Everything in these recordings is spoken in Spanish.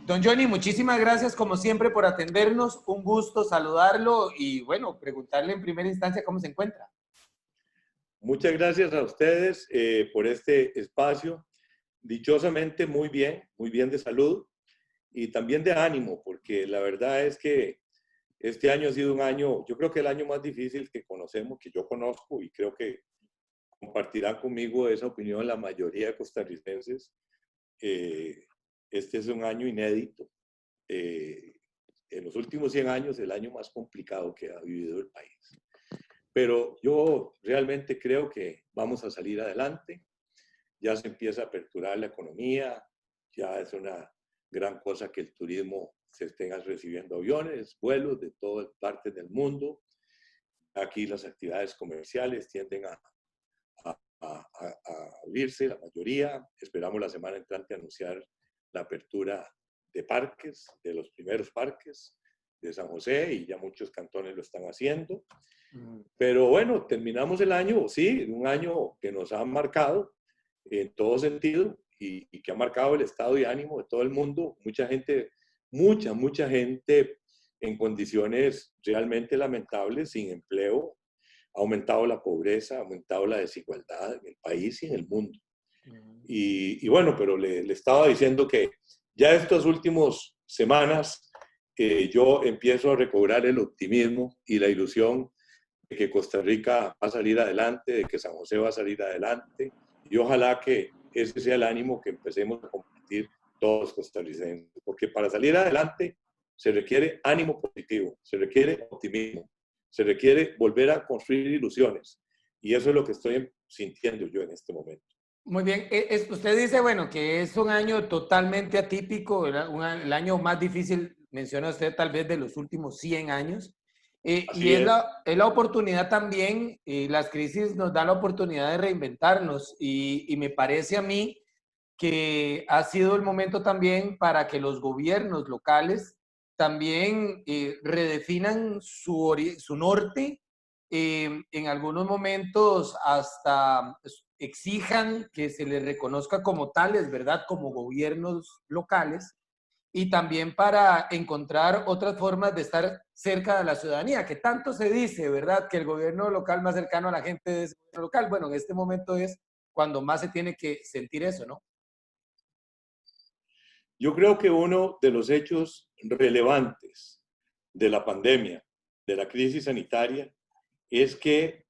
Don Johnny, muchísimas gracias como siempre por atendernos. Un gusto saludarlo y bueno, preguntarle en primera instancia cómo se encuentra. Muchas gracias a ustedes por este espacio. Dichosamente muy bien de salud y también de ánimo, porque la verdad es que este año ha sido un año, yo creo que el año más difícil que conocemos, que yo conozco, y creo que compartirán conmigo esa opinión la mayoría de costarricenses. Este es un año inédito. En los últimos 100 años, el año más complicado que ha vivido el país. Pero yo realmente creo que vamos a salir adelante. Ya se empieza a aperturar la economía, ya es una gran cosa que el turismo se estén recibiendo aviones, vuelos de todas partes del mundo. Aquí las actividades comerciales tienden a abrirse, la mayoría. Esperamos la semana entrante anunciar la apertura de parques, de los primeros parques de San José, y ya muchos cantones lo están haciendo. Pero bueno, terminamos el año, sí, un año que nos ha marcado en todo sentido y que ha marcado el estado de ánimo de todo el mundo. Mucha gente en condiciones realmente lamentables, sin empleo. Ha aumentado la pobreza, ha aumentado la desigualdad en el país y en el mundo. Y bueno, pero le estaba diciendo que ya estas últimas semanas yo empiezo a recobrar el optimismo y la ilusión de que Costa Rica va a salir adelante, de que San José va a salir adelante, y ojalá que ese sea el ánimo que empecemos a compartir todos los costarricenses, porque para salir adelante se requiere ánimo positivo, se requiere optimismo, se requiere volver a construir ilusiones, y eso es lo que estoy sintiendo yo en este momento. Muy bien, usted dice, bueno, que es un año totalmente atípico, el año más difícil, menciona usted, tal vez de los últimos 100 años. Y es la oportunidad también, las crisis nos dan la oportunidad de reinventarnos y me parece a mí que ha sido el momento también para que los gobiernos locales también redefinan su norte, en algunos momentos hasta exijan que se les reconozca como tales, ¿verdad? Como gobiernos locales, y también para encontrar otras formas de estar cerca de la ciudadanía, que tanto se dice, ¿verdad? Que el gobierno local más cercano a la gente es el gobierno local. Bueno, en este momento es cuando más se tiene que sentir eso, ¿no? Yo creo que uno de los hechos relevantes de la pandemia, de la crisis sanitaria, es que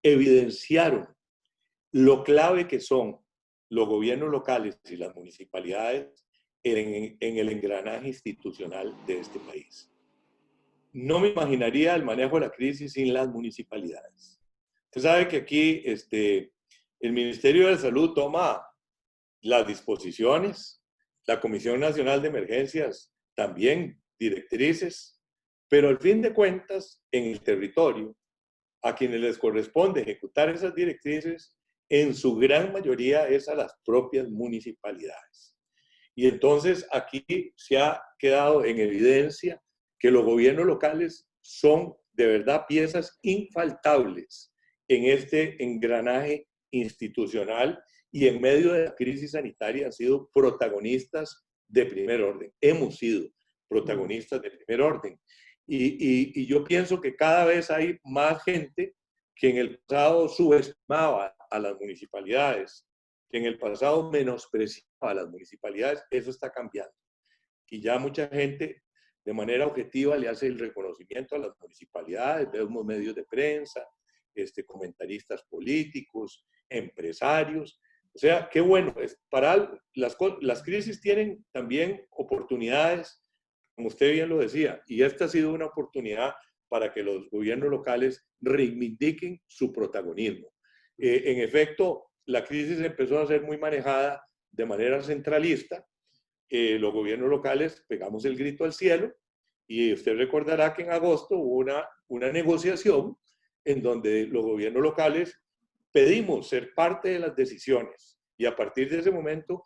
evidenciaron lo clave que son los gobiernos locales y las municipalidades en el engranaje institucional de este país. No me imaginaría el manejo de la crisis sin las municipalidades. Usted sabe que aquí el Ministerio de Salud toma las disposiciones, la Comisión Nacional de Emergencias también directrices, pero al fin de cuentas, en el territorio, a quienes les corresponde ejecutar esas directrices, en su gran mayoría es a las propias municipalidades. Y entonces aquí se ha quedado en evidencia que los gobiernos locales son de verdad piezas infaltables en este engranaje institucional, y en medio de la crisis sanitaria han sido protagonistas de primer orden. Hemos sido protagonistas de primer orden. Y yo pienso que cada vez hay más gente que en el pasado subestimaba a las municipalidades, que en el pasado menospreciaba a las municipalidades. Eso está cambiando. Y ya mucha gente de manera objetiva le hace el reconocimiento a las municipalidades, vemos medios de prensa, comentaristas políticos, empresarios. O sea, qué bueno. Para las crisis tienen también oportunidades, como usted bien lo decía, y esta ha sido una oportunidad para que los gobiernos locales reivindiquen su protagonismo. En efecto, la crisis empezó a ser muy manejada de manera centralista. Los gobiernos locales pegamos el grito al cielo, y usted recordará que en agosto hubo una negociación en donde los gobiernos locales pedimos ser parte de las decisiones, y a partir de ese momento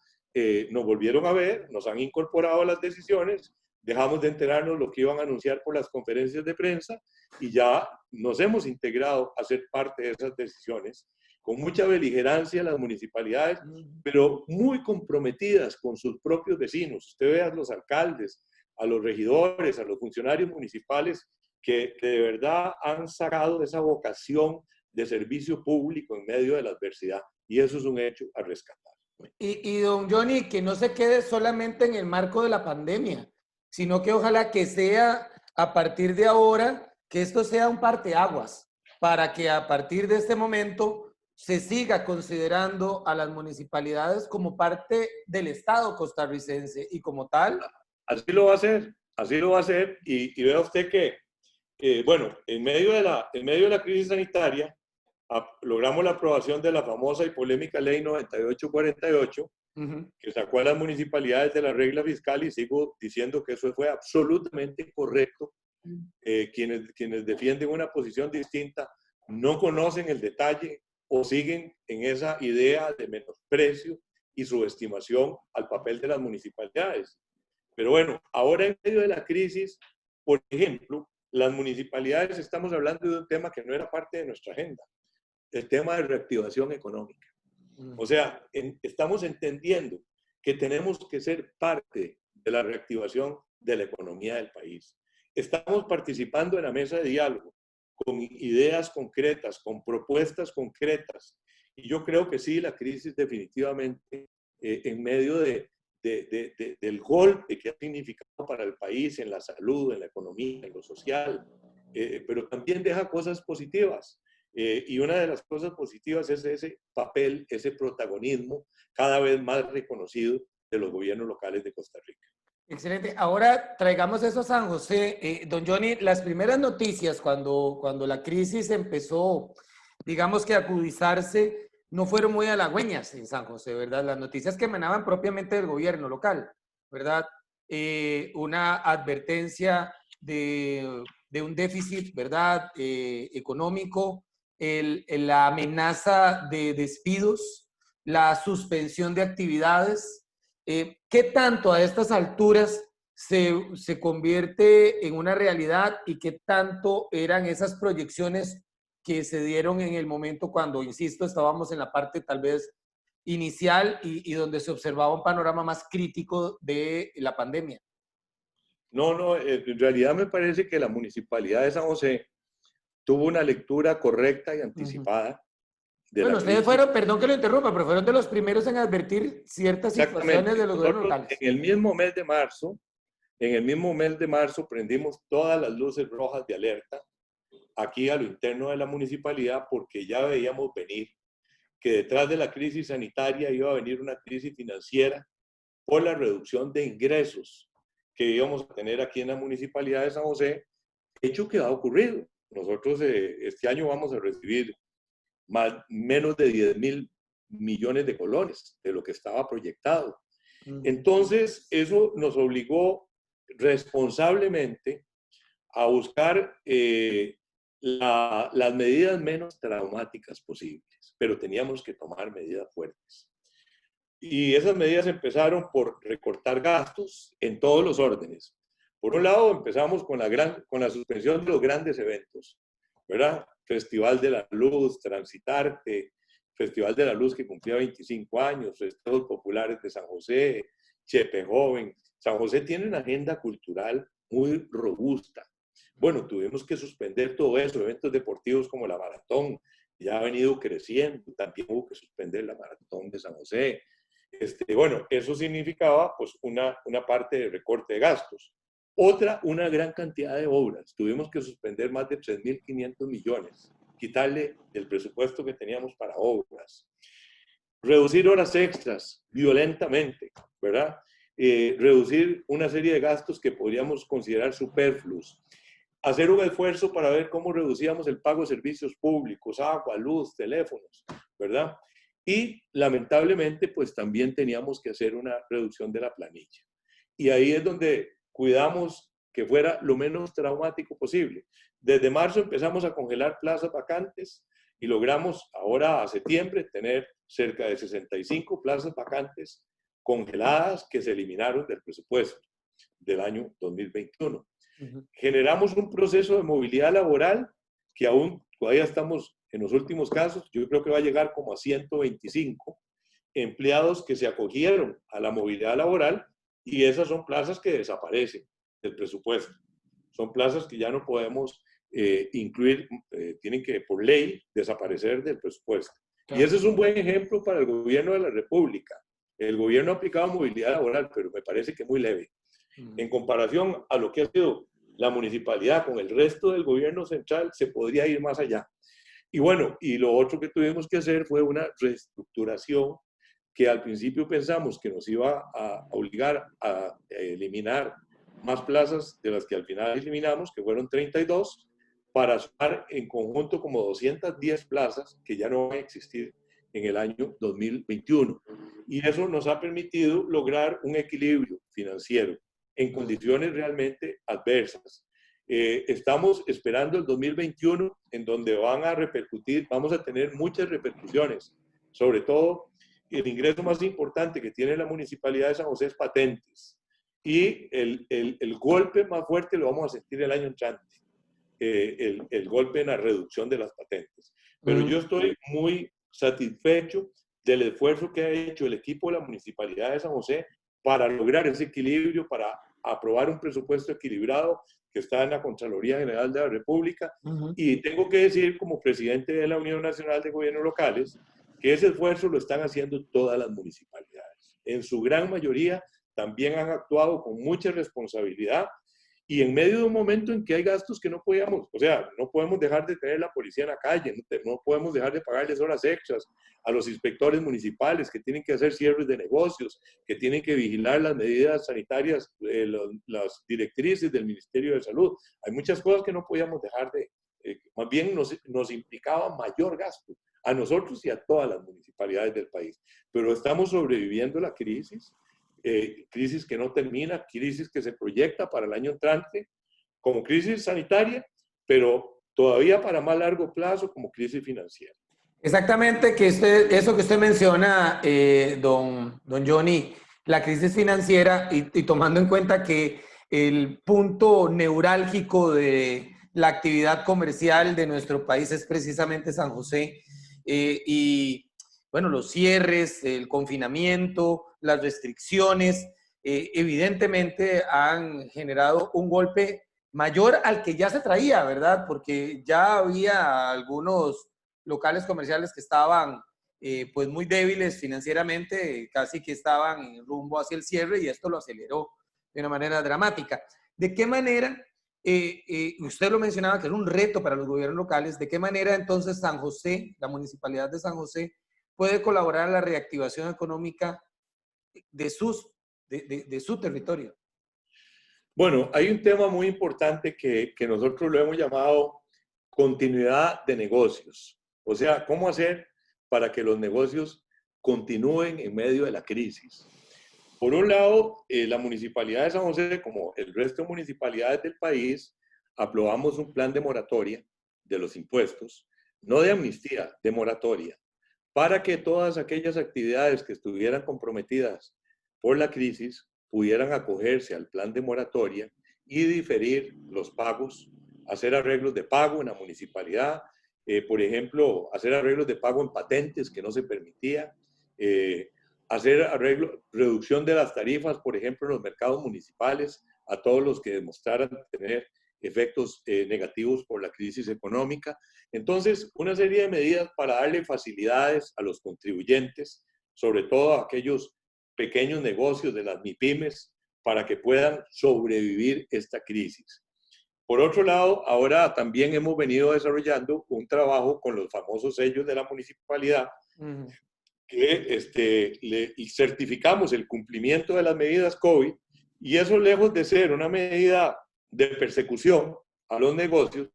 nos volvieron a ver, nos han incorporado a las decisiones, dejamos de enterarnos lo que iban a anunciar por las conferencias de prensa, y ya nos hemos integrado a ser parte de esas decisiones. con mucha beligerancia las municipalidades, pero muy comprometidas con sus propios vecinos. Usted ve a los alcaldes, a los regidores, a los funcionarios municipales que de verdad han sacado esa vocación de servicio público en medio de la adversidad. Y eso es un hecho a rescatar. Y don Johnny, que no se quede solamente en el marco de la pandemia, sino que ojalá que sea a partir de ahora, que esto sea un parteaguas, para que a partir de este momento se siga considerando a las municipalidades como parte del Estado costarricense y como tal. Así lo va a hacer, así lo va a hacer. Y vea usted que bueno, en medio de la crisis sanitaria, logramos la aprobación de la famosa y polémica ley 9848, que sacó a las municipalidades de la regla fiscal, y sigo diciendo que eso fue absolutamente correcto. Quienes defienden una posición distinta no conocen el detalle o siguen en esa idea de menosprecio y subestimación al papel de las municipalidades. Pero bueno, ahora en medio de la crisis, por ejemplo, las municipalidades, estamos hablando de un tema que no era parte de nuestra agenda, el tema de reactivación económica. O sea, estamos entendiendo que tenemos que ser parte de la reactivación de la economía del país. Estamos participando en la mesa de diálogo con ideas concretas, con propuestas concretas. Y yo creo que sí, la crisis definitivamente, en medio del golpe que ha significado para el país en la salud, en la economía, en lo social, pero también deja cosas positivas. Y una de las cosas positivas es ese papel, ese protagonismo cada vez más reconocido de los gobiernos locales de Costa Rica. Excelente. Ahora traigamos eso a San José. Don Johnny, las primeras noticias cuando la crisis empezó, digamos que a acudizarse, no fueron muy halagüeñas en San José, ¿verdad? Las noticias que emanaban propiamente del gobierno local, ¿verdad? Una advertencia de un déficit, ¿verdad? Económico, la amenaza de despidos, la suspensión de actividades. ¿Qué tanto a estas alturas se convierte en una realidad y qué tanto eran esas proyecciones que se dieron en el momento cuando, insisto, estábamos en la parte tal vez inicial y donde se observaba un panorama más crítico de la pandemia? No, en realidad me parece que la Municipalidad de San José tuvo una lectura correcta y anticipada de Bueno, la ustedes crisis. fueron, perdón que lo interrumpa, pero fueron de los primeros en advertir ciertas situaciones de los gobiernos locales. En el mismo mes de marzo prendimos todas las luces rojas de alerta aquí a lo interno de la municipalidad, porque ya veíamos venir que detrás de la crisis sanitaria iba a venir una crisis financiera por la reducción de ingresos que íbamos a tener aquí en la municipalidad de San José, hecho que ha ocurrido. Nosotros este año vamos a recibir menos de 10.000 millones de colones de lo que estaba proyectado. Entonces, eso nos obligó responsablemente a buscar las medidas menos traumáticas posibles, pero teníamos que tomar medidas fuertes. Y esas medidas empezaron por recortar gastos en todos los órdenes. Por un lado, empezamos con la suspensión de los grandes eventos, ¿verdad? Festival de la Luz, Transitarte, Festival de la Luz que cumplía 25 años, Festejos Populares de San José, Chepe Joven. San José tiene una agenda cultural muy robusta. Bueno, tuvimos que suspender todo eso, eventos deportivos como la maratón, ya ha venido creciendo, también hubo que suspender la maratón de San José. Bueno, eso significaba pues una parte de recorte de gastos. Otra, una gran cantidad de obras. Tuvimos que suspender más de 3.500 millones, quitarle el presupuesto que teníamos para obras. Reducir horas extras violentamente, ¿verdad? Reducir una serie de gastos que podríamos considerar superfluos. Hacer un esfuerzo para ver cómo reducíamos el pago de servicios públicos, agua, luz, teléfonos, ¿verdad? Y lamentablemente, pues también teníamos que hacer una reducción de la planilla. Y ahí es donde cuidamos que fuera lo menos traumático posible. Desde marzo empezamos a congelar plazas vacantes y logramos ahora a septiembre tener cerca de 65 plazas vacantes congeladas que se eliminaron del presupuesto del año 2021. Generamos un proceso de movilidad laboral que aún todavía estamos en los últimos casos, yo creo que va a llegar como a 125 empleados que se acogieron a la movilidad laboral, y esas son plazas que desaparecen del presupuesto. Son plazas que ya no podemos incluir, tienen que por ley desaparecer del presupuesto. Claro. Y ese es un buen ejemplo para el gobierno de la República. El gobierno ha aplicado movilidad laboral, pero me parece que muy leve. En comparación a lo que ha sido la municipalidad con el resto del gobierno central, se podría ir más allá. Y bueno, y lo otro que tuvimos que hacer fue una reestructuración que al principio pensamos que nos iba a obligar a eliminar más plazas de las que al final eliminamos, que fueron 32, para sumar en conjunto como 210 plazas que ya no van a existir en el año 2021. Y eso nos ha permitido lograr un equilibrio financiero en condiciones realmente adversas. Estamos esperando el 2021, en donde van a repercutir, vamos a tener muchas repercusiones, sobre todo el ingreso más importante que tiene la Municipalidad de San José es patentes, y el golpe más fuerte lo vamos a sentir el año entrante, el golpe en la reducción de las patentes. Pero yo estoy muy satisfecho del esfuerzo que ha hecho el equipo de la Municipalidad de San José para lograr ese equilibrio, para aprobar un presupuesto equilibrado que está en la Contraloría General de la República. Y tengo que decir, como presidente de la Unión Nacional de Gobiernos Locales, que ese esfuerzo lo están haciendo todas las municipalidades. En su gran mayoría también han actuado con mucha responsabilidad, y en medio de un momento en que hay gastos que no podíamos, o sea, no podemos dejar de tener la policía en la calle, no podemos dejar de pagarles horas extras a los inspectores municipales que tienen que hacer cierres de negocios, que tienen que vigilar las medidas sanitarias, las directrices del Ministerio de Salud. Hay muchas cosas que no podíamos dejar de, más bien nos implicaba mayor gasto a nosotros y a todas las municipalidades del país. Pero estamos sobreviviendo la crisis. Crisis que no termina, crisis que se proyecta para el año entrante como crisis sanitaria, pero todavía para más largo plazo como crisis financiera. Exactamente, que eso que usted menciona, don Johnny, la crisis financiera, y tomando en cuenta que el punto neurálgico de la actividad comercial de nuestro país es precisamente San José, y bueno, los cierres, el confinamiento, las restricciones, evidentemente han generado un golpe mayor al que ya se traía, ¿verdad? Porque ya había algunos locales comerciales que estaban pues muy débiles financieramente, casi que estaban en rumbo hacia el cierre, y esto lo aceleró de una manera dramática. ¿De qué manera, usted lo mencionaba que era un reto para los gobiernos locales, de qué manera entonces San José, la Municipalidad de San José, puede colaborar en la reactivación económica de su territorio? Bueno, hay un tema muy importante que nosotros lo hemos llamado continuidad de negocios. O sea, ¿cómo hacer para que los negocios continúen en medio de la crisis? Por un lado, la Municipalidad de San José, como el resto de municipalidades del país, aprobamos un plan de moratoria de los impuestos, no de amnistía, de moratoria, para que todas aquellas actividades que estuvieran comprometidas por la crisis pudieran acogerse al plan de moratoria y diferir los pagos, hacer arreglos de pago en la municipalidad, por ejemplo, hacer arreglos de pago en patentes que no se permitía, hacer arreglo, reducción de las tarifas, por ejemplo, en los mercados municipales, a todos los que demostraran tener efectos negativos por la crisis económica. Entonces, una serie de medidas para darle facilidades a los contribuyentes, sobre todo a aquellos pequeños negocios de las MIPYMES, para que puedan sobrevivir esta crisis. Por otro lado, ahora también hemos venido desarrollando un trabajo con los famosos sellos de la municipalidad, que le certificamos el cumplimiento de las medidas COVID, y eso, lejos de ser una medida de persecución a los negocios,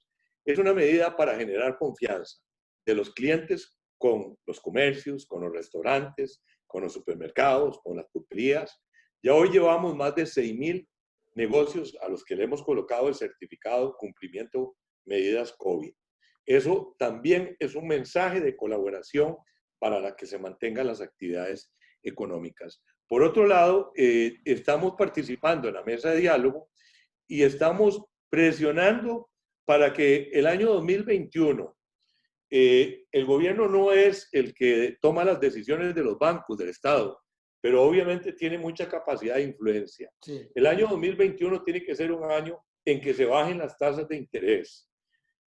es una medida para generar confianza de los clientes con los comercios, con los restaurantes, con los supermercados, con las pulperías. Ya hoy llevamos más de 6,000 negocios a los que le hemos colocado el certificado cumplimiento medidas COVID. Eso también es un mensaje de colaboración para la que se mantengan las actividades económicas. Por otro lado, estamos participando en la mesa de diálogo y estamos presionando para que el año 2021 el gobierno no es el que toma las decisiones de los bancos del Estado, pero obviamente tiene mucha capacidad de influencia. Sí. El año 2021 tiene que ser un año en que se bajen las tasas de interés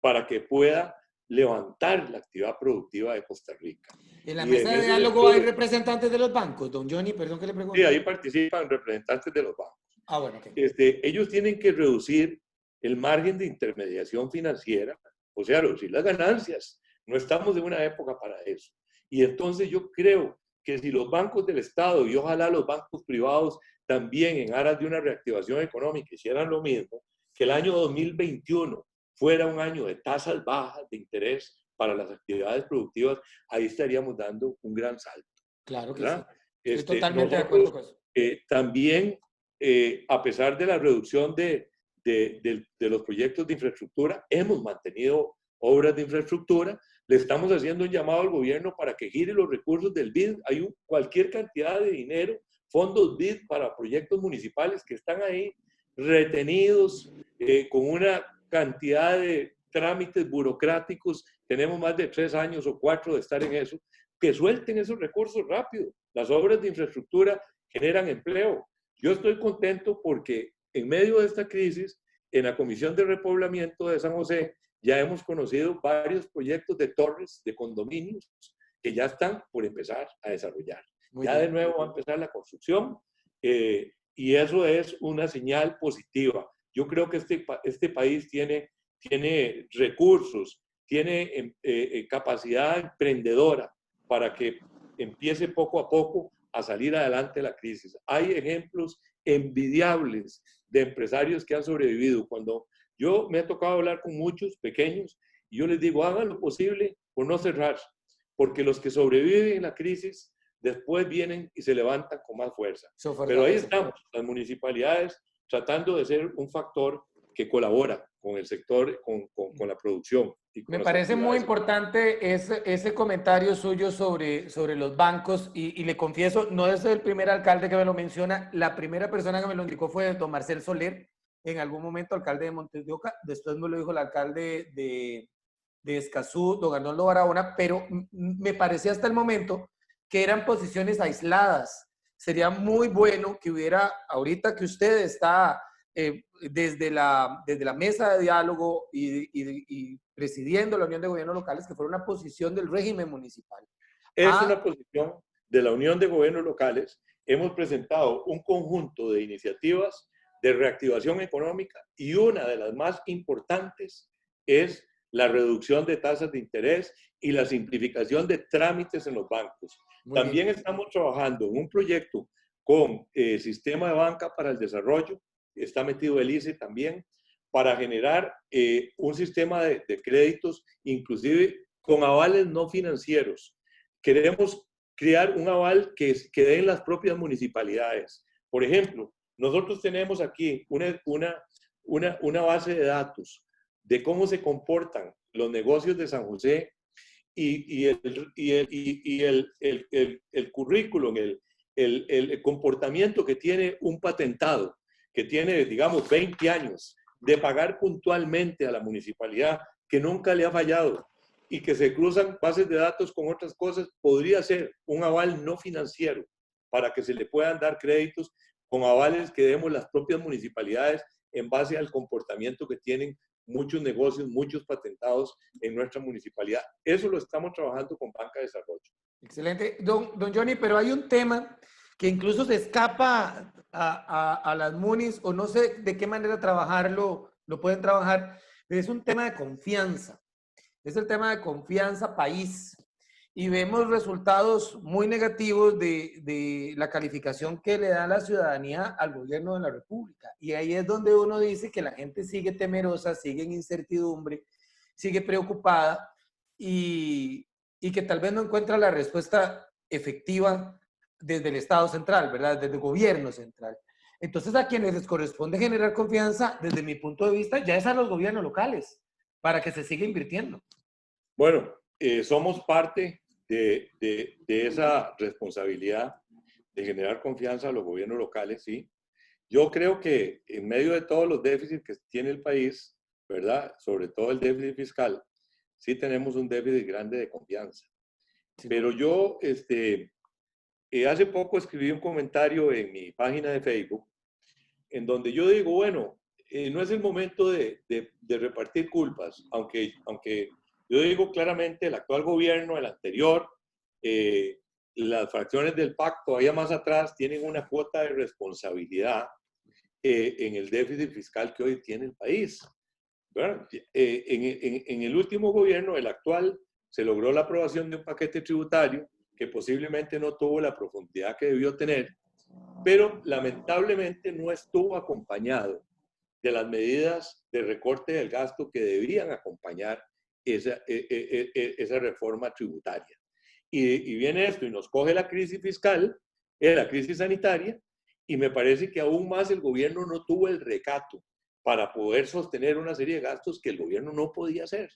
para que pueda levantar la actividad productiva de Costa Rica. En la Y en mesa de ese diálogo hay sentido, representantes de los bancos, don Johnny, perdón que le sí, pregunte. ahí participan representantes de los bancos. Ah, bueno, ok. Ellos tienen que reducir el margen de intermediación financiera, o sea, reducir las ganancias. No estamos en una época para eso. Y entonces yo creo que si los bancos del Estado y ojalá los bancos privados también en aras de una reactivación económica hicieran lo mismo, que el año 2021 fuera un año de tasas bajas de interés para las actividades productivas, ahí estaríamos dando un gran salto. Claro que sí. ¿Verdad? Estoy totalmente de acuerdo Nosotros con eso. también, a pesar de la reducción de los proyectos de infraestructura, hemos mantenido obras de infraestructura. Le estamos haciendo un llamado al gobierno para que gire los recursos del BID. Hay cualquier cantidad de dinero, fondos BID para proyectos municipales que están ahí retenidos con una cantidad de trámites burocráticos. Tenemos más de 3 años o 4 de estar en eso. Que suelten esos recursos rápido. Las obras de infraestructura generan empleo. Yo estoy contento porque en medio de esta crisis, en la Comisión de Repoblamiento de San José, ya hemos conocido varios proyectos de torres, de condominios, que ya están por empezar a desarrollar. Muy Ya bien. de nuevo va a empezar la construcción y eso es una señal positiva. Yo creo que este país tiene recursos, tiene capacidad emprendedora para que empiece poco a poco a salir adelante la crisis. Hay ejemplos envidiables de empresarios que han sobrevivido. Cuando yo me ha tocado hablar con muchos pequeños y yo les digo, hagan lo posible por no cerrar, porque los que sobreviven en la crisis después vienen y se levantan con más fuerza. Pero ahí estamos, las municipalidades tratando de ser un factor que colabora con el sector, con la producción. Me parece muy importante ese comentario suyo sobre los bancos y le confieso, no es el primer alcalde que me lo menciona, la primera persona que me lo indicó fue don Marcel Soler, en algún momento alcalde de Montes de Oca, después me lo dijo el alcalde de Escazú, don Arnoldo Barahona, pero me parecía hasta el momento que eran posiciones aisladas. Sería muy bueno que hubiera, ahorita que usted está desde la mesa de diálogo y presidiendo la Unión de Gobiernos Locales, que fuera una posición del régimen municipal. Es una posición de la Unión de Gobiernos Locales. Hemos presentado un conjunto de iniciativas de reactivación económica y una de las más importantes es la reducción de tasas de interés y la simplificación de trámites en los bancos. También estamos trabajando en un proyecto con Sistema de Banca para el Desarrollo, está metido el ICE también, para generar un sistema de créditos, inclusive con avales no financieros. Queremos crear un aval que den las propias municipalidades. Por ejemplo, nosotros tenemos aquí una base de datos de cómo se comportan los negocios de San José y el currículum, el comportamiento que tiene un patentado, que tiene, digamos, 20 años de pagar puntualmente a la municipalidad, que nunca le ha fallado y que se cruzan bases de datos con otras cosas, podría ser un aval no financiero para que se le puedan dar créditos con avales que demos las propias municipalidades en base al comportamiento que tienen muchos negocios, muchos patentados en nuestra municipalidad. Eso lo estamos trabajando con Banca de Desarrollo. Excelente. Don Johnny, pero hay un tema que incluso se escapa a las MUNIs, o no sé de qué manera trabajarlo, lo pueden trabajar, pero es un tema de confianza. Es el tema de confianza país. Y vemos resultados muy negativos de la calificación que le da la ciudadanía al gobierno de la República. Y ahí es donde uno dice que la gente sigue temerosa, sigue en incertidumbre, sigue preocupada y que tal vez no encuentra la respuesta efectiva desde el Estado central, ¿verdad? Desde el gobierno central. Entonces, a quienes les corresponde generar confianza, desde mi punto de vista, ya es a los gobiernos locales, para que se siga invirtiendo. Bueno, somos parte de esa responsabilidad de generar confianza a los gobiernos locales, sí. Yo creo que en medio de todos los déficits que tiene el país, ¿verdad? Sobre todo el déficit fiscal, sí tenemos un déficit grande de confianza. Sí. Pero yo, hace poco escribí un comentario en mi página de Facebook, en donde yo digo, bueno, no es el momento de repartir culpas, aunque yo digo claramente, el actual gobierno, el anterior, las fracciones del pacto allá más atrás tienen una cuota de responsabilidad en el déficit fiscal que hoy tiene el país. ¿Verdad? En el último gobierno, el actual, se logró la aprobación de un paquete tributario que posiblemente no tuvo la profundidad que debió tener, pero lamentablemente no estuvo acompañado de las medidas de recorte del gasto que debían acompañar esa reforma tributaria. Y viene esto y nos coge la crisis fiscal, la crisis sanitaria, y me parece que aún más el gobierno no tuvo el recato para poder sostener una serie de gastos que el gobierno no podía hacer,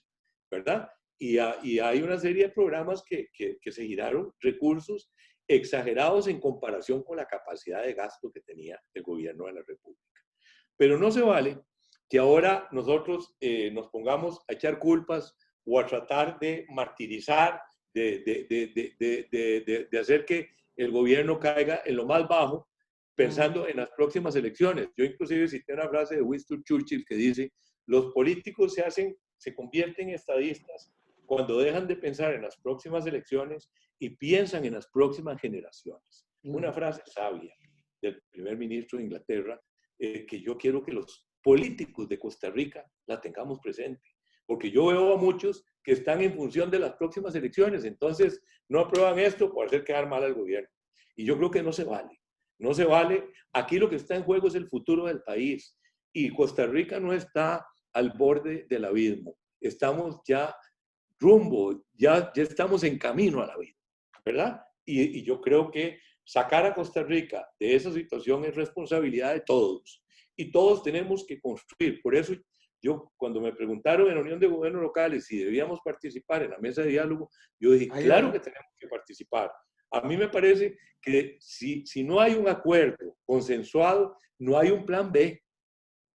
¿verdad? Y hay una serie de programas que se giraron recursos exagerados en comparación con la capacidad de gasto que tenía el gobierno de la República. Pero no se vale que ahora nosotros nos pongamos a echar culpas o a tratar de martirizar, de hacer que el gobierno caiga en lo más bajo, pensando en las próximas elecciones. Yo inclusive cité una frase de Winston Churchill que dice, los políticos se convierten en estadistas cuando dejan de pensar en las próximas elecciones y piensan en las próximas generaciones. Una frase sabia del primer ministro de Inglaterra, que yo quiero que los políticos de Costa Rica la tengamos presente, porque yo veo a muchos que están en función de las próximas elecciones, entonces no aprueban esto por hacer quedar mal al gobierno. Y yo creo que no se vale. No se vale. Aquí lo que está en juego es el futuro del país. Y Costa Rica no está al borde del abismo. Estamos ya rumbo, ya estamos en camino al abismo, ¿verdad? Y yo creo que sacar a Costa Rica de esa situación es responsabilidad de todos. Y todos tenemos que construir. Por eso yo, cuando me preguntaron en la Unión de Gobiernos Locales si debíamos participar en la mesa de diálogo, yo dije, claro que tenemos que participar. A mí me parece que si no hay un acuerdo consensuado, no hay un plan B.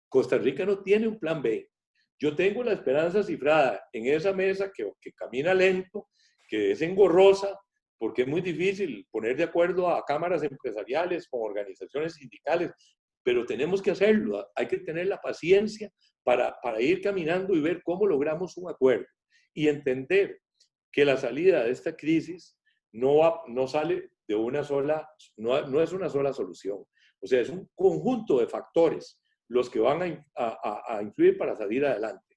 Costa Rica no tiene un plan B. Yo tengo la esperanza cifrada en esa mesa que camina lento, que es engorrosa, porque es muy difícil poner de acuerdo a cámaras empresariales con organizaciones sindicales, pero tenemos que hacerlo. Hay que tener la paciencia para ir caminando y ver cómo logramos un acuerdo y entender que la salida de esta crisis no sale de una sola, no es una sola solución. O sea, es un conjunto de factores los que van a influir para salir adelante.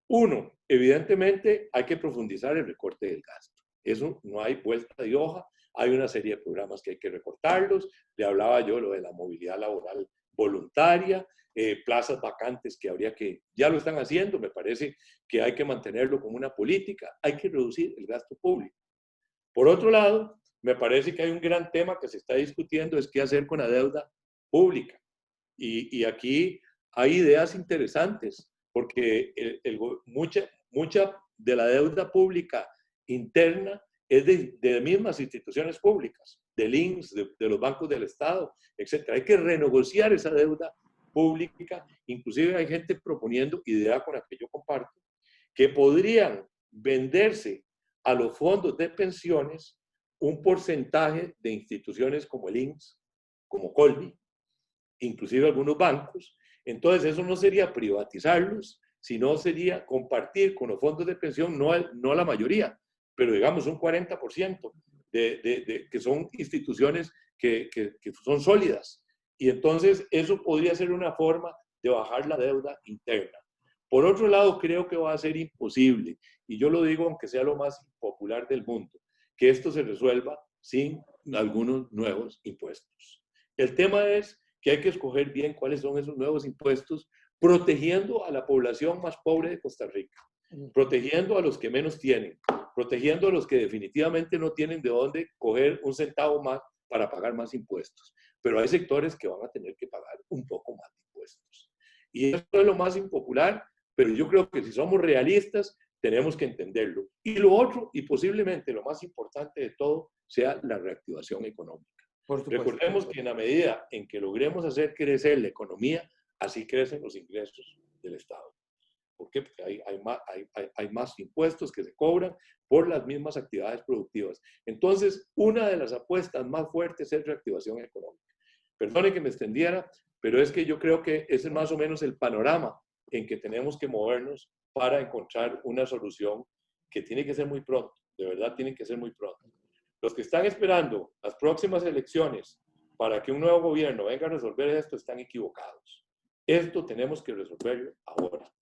Uno, evidentemente hay que profundizar el recorte del gasto. Eso no hay vuelta de hoja. Hay una serie de programas que hay que recortarlos. Le hablaba yo lo de la movilidad laboral voluntaria, plazas vacantes que ya lo están haciendo, me parece que hay que mantenerlo como una política. Hay que reducir el gasto público. Por otro lado, me parece que hay un gran tema que se está discutiendo, es qué hacer con la deuda pública. Y aquí hay ideas interesantes, porque mucha de la deuda pública interna es de mismas instituciones públicas, del INSS, de los bancos del Estado, etc. Hay que renegociar esa deuda pública. Inclusive hay gente proponiendo, idea con la que yo comparto, que podrían venderse a los fondos de pensiones un porcentaje de instituciones como el INSS, como Colby, inclusive algunos bancos. Entonces eso no sería privatizarlos, sino sería compartir con los fondos de pensión, no la mayoría, pero digamos un 40% que son instituciones que son sólidas. Y entonces eso podría ser una forma de bajar la deuda interna. Por otro lado, creo que va a ser imposible, y yo lo digo aunque sea lo más popular del mundo, que esto se resuelva sin algunos nuevos impuestos. El tema es que hay que escoger bien cuáles son esos nuevos impuestos, protegiendo a la población más pobre de Costa Rica, protegiendo a los que menos tienen, protegiendo a los que definitivamente no tienen de dónde coger un centavo más para pagar más impuestos. Pero hay sectores que van a tener que pagar un poco más de impuestos. Y esto es lo más impopular, pero yo creo que si somos realistas, tenemos que entenderlo. Y lo otro, y posiblemente lo más importante de todo, sea la reactivación económica. Recordemos que en la medida en que logremos hacer crecer la economía, así crecen los ingresos del Estado. ¿Por qué? Porque hay más impuestos que se cobran por las mismas actividades productivas. Entonces, una de las apuestas más fuertes es reactivación económica. Perdone que me extendiera, pero es que yo creo que ese es más o menos el panorama en que tenemos que movernos para encontrar una solución que tiene que ser muy pronto, de verdad tiene que ser muy pronto. Los que están esperando las próximas elecciones para que un nuevo gobierno venga a resolver esto están equivocados. Esto tenemos que resolverlo ahora.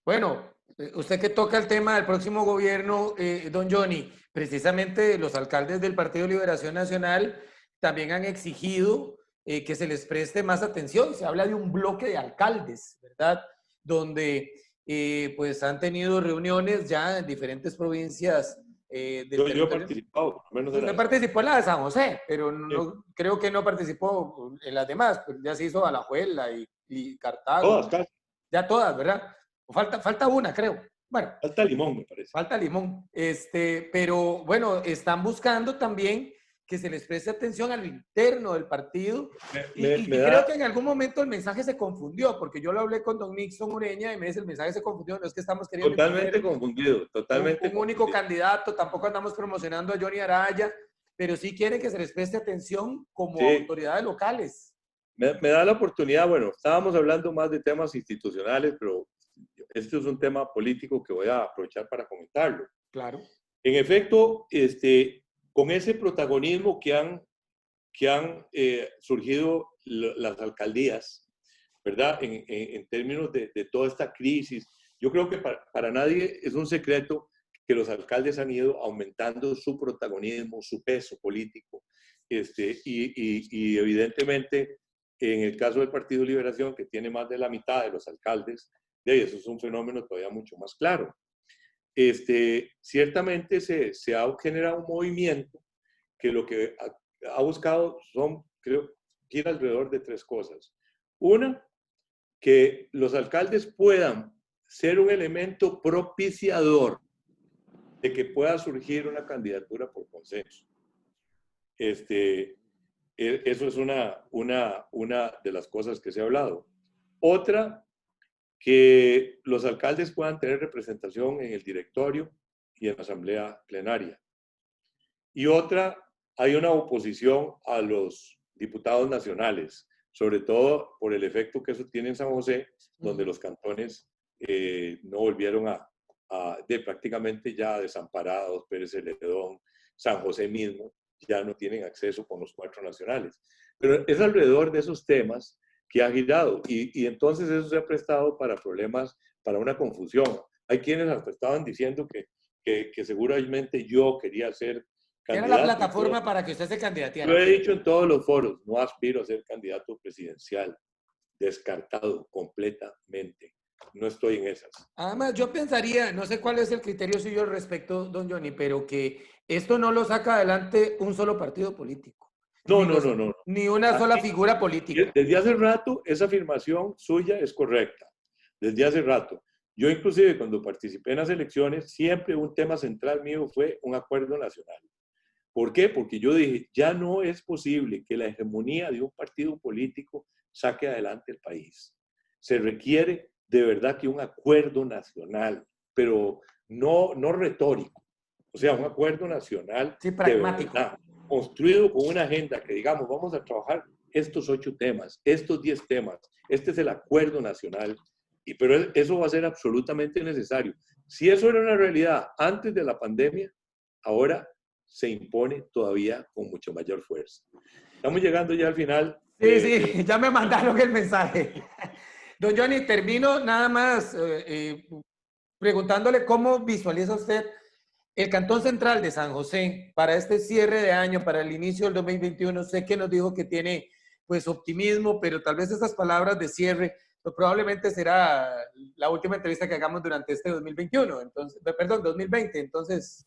Bueno, usted que toca el tema del próximo gobierno, don Johnny, precisamente los alcaldes del Partido Liberación Nacional también han exigido que se les preste más atención. Se habla de un bloque de alcaldes, ¿verdad? Donde pues han tenido reuniones ya en diferentes provincias del Yo he territorio. participado, por lo menos de Usted la... participó en la de San José, pero Sí. no, creo que no participó en las demás. Pues ya se hizo Alajuela y Todas, Cartago. casi. Ya todas, ¿verdad? Falta una, creo. Bueno, Falta Limón, me parece. falta Limón. Pero bueno, están buscando también que se les preste atención a lo interno del partido. Y Me creo da que en algún momento el mensaje se confundió, porque yo lo hablé con don Nixon Ureña y me dice, el mensaje se confundió, no es que estamos queriendo totalmente imponer confundido, totalmente un único confundido. candidato, tampoco andamos promocionando a Johnny Araya, pero sí quieren que se les preste atención como Sí, autoridades locales. me da la oportunidad, bueno, estábamos hablando más de temas institucionales, pero este es un tema político que voy a aprovechar para comentarlo. Claro. En efecto, con ese protagonismo que han surgido las alcaldías, ¿verdad? En términos de toda esta crisis, yo creo que para nadie es un secreto que los alcaldes han ido aumentando su protagonismo, su peso político, y evidentemente en el caso del Partido Liberación, que tiene más de la mitad de los alcaldes, eso es un fenómeno todavía mucho más claro. Ciertamente se ha generado un movimiento que lo que ha buscado son, creo, gira alrededor de tres cosas. Una, que los alcaldes puedan ser un elemento propiciador de que pueda surgir una candidatura por consenso. Eso es una de las cosas que se ha hablado. Otra, que los alcaldes puedan tener representación en el directorio y en la asamblea plenaria. Y otra, hay una oposición a los diputados nacionales, sobre todo por el efecto que eso tiene en San José, donde los cantones no volvieron de prácticamente ya desamparados, Pérez Celedón, San José mismo, ya no tienen acceso con los 4 nacionales. Pero es alrededor de esos temas que ha girado y entonces eso se ha prestado para problemas, para una confusión. Hay quienes hasta estaban diciendo que seguramente yo quería ser candidato. Era la plataforma para que usted se candidateara. Lo he dicho en todos los foros, no aspiro a ser candidato presidencial, descartado completamente. No estoy en esas. Además, yo pensaría, no sé cuál es el criterio suyo al respecto, don Johnny, pero que esto no lo saca adelante un solo partido político. No, ni, no, no, no. Ni una sola figura política. Desde hace rato, esa afirmación suya es correcta. Desde hace rato. Yo inclusive cuando participé en las elecciones, siempre un tema central mío fue un acuerdo nacional. ¿Por qué? Porque yo dije, ya no es posible que la hegemonía de un partido político saque adelante el país. Se requiere de verdad que un acuerdo nacional, pero no retórico. O sea, un acuerdo nacional sí, pragmático. De verdad, construido con una agenda que digamos, vamos a trabajar estos 8 temas, estos 10 temas. Este es el acuerdo nacional. Pero eso va a ser absolutamente necesario. Si eso era una realidad antes de la pandemia, ahora se impone todavía con mucho mayor fuerza. Estamos llegando ya al final. Sí, ya me mandaron el mensaje. Don Johnny, termino nada más preguntándole cómo visualiza usted el Cantón Central de San José para este cierre de año, para el inicio del 2021. Sé que nos dijo que tiene pues optimismo, pero tal vez esas palabras de cierre pues, probablemente será la última entrevista que hagamos durante este 2021, entonces, perdón, 2020. Entonces,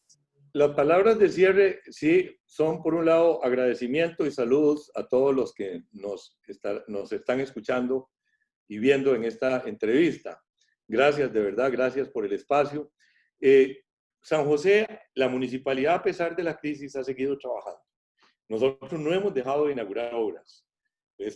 las palabras de cierre, sí, son por un lado agradecimiento y saludos a todos los que nos están escuchando y viendo en esta entrevista. Gracias, de verdad, gracias por el espacio. San José, la municipalidad, a pesar de la crisis, ha seguido trabajando. Nosotros no hemos dejado de inaugurar obras.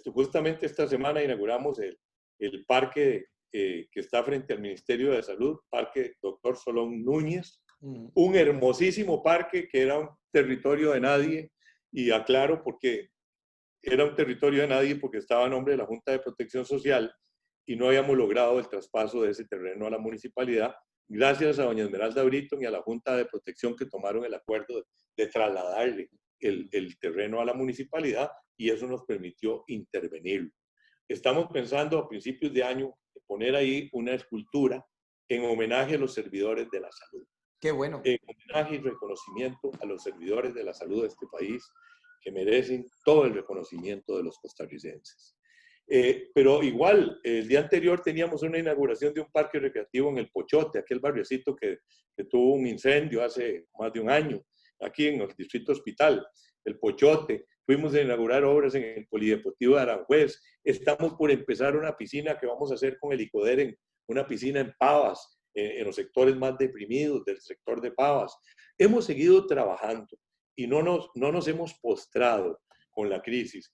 Justamente esta semana inauguramos el parque que está frente al Ministerio de Salud, Parque Doctor Solón Núñez, un hermosísimo parque que era un territorio de nadie, y aclaro porque era un territorio de nadie porque estaba a nombre de la Junta de Protección Social y no habíamos logrado el traspaso de ese terreno a la municipalidad, gracias a doña Esmeralda Britton y a la Junta de Protección que tomaron el acuerdo de trasladarle el terreno a la municipalidad, y eso nos permitió intervenirlo. Estamos pensando a principios de año poner ahí una escultura en homenaje a los servidores de la salud. Qué bueno. En homenaje y reconocimiento a los servidores de la salud de este país, que merecen todo el reconocimiento de los costarricenses. Pero igual, el día anterior teníamos una inauguración de un parque recreativo en El Pochote, aquel barriocito que tuvo un incendio hace más de un año, aquí en el Distrito Hospital, El Pochote. Fuimos a inaugurar obras en el Polideportivo de Aranjuez. Estamos por empezar una piscina que vamos a hacer con el ICODER, una piscina en Pavas, en los sectores más deprimidos del sector de Pavas. Hemos seguido trabajando y no nos hemos postrado con la crisis.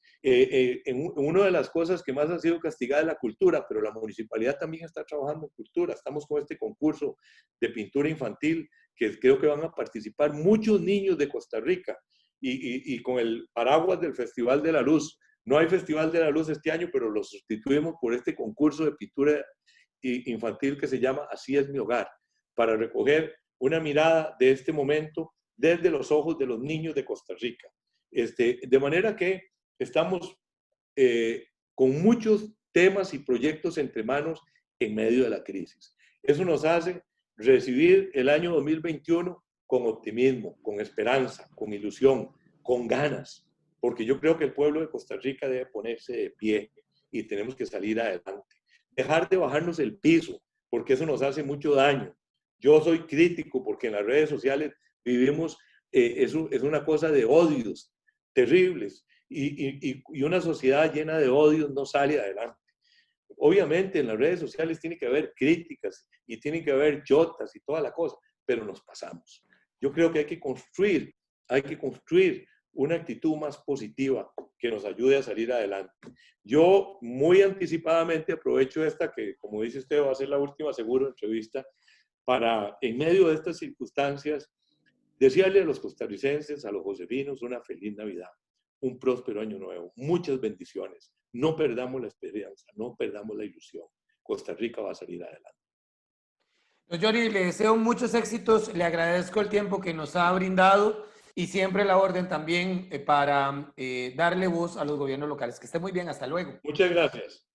Una de las cosas que más ha sido castigada es la cultura, pero la municipalidad también está trabajando en cultura. Estamos con este concurso de pintura infantil que creo que van a participar muchos niños de Costa Rica, y con el paraguas del Festival de la Luz. No hay Festival de la Luz este año, pero lo sustituimos por este concurso de pintura infantil que se llama Así es mi hogar, para recoger una mirada de este momento desde los ojos de los niños de Costa Rica. De manera que estamos con muchos temas y proyectos entre manos en medio de la crisis. Eso nos hace recibir el año 2021 con optimismo, con esperanza, con ilusión, con ganas, porque yo creo que el pueblo de Costa Rica debe ponerse de pie y tenemos que salir adelante. Dejar de bajarnos el piso, porque eso nos hace mucho daño. Yo soy crítico porque en las redes sociales vivimos, es una cosa de odios terribles, y una sociedad llena de odios no sale adelante. Obviamente en las redes sociales tiene que haber críticas y tiene que haber chotas y toda la cosa, pero nos pasamos. Yo creo que hay que construir una actitud más positiva que nos ayude a salir adelante. Yo muy anticipadamente aprovecho esta, que como dice usted va a ser la última seguro entrevista, para en medio de estas circunstancias desearle a los costarricenses, a los josefinos, una feliz Navidad, un próspero año nuevo, muchas bendiciones. No perdamos la esperanza, no perdamos la ilusión. Costa Rica va a salir adelante. Don Johnny, le deseo muchos éxitos, le agradezco el tiempo que nos ha brindado y siempre la orden también para darle voz a los gobiernos locales. Que esté muy bien, hasta luego. Muchas gracias.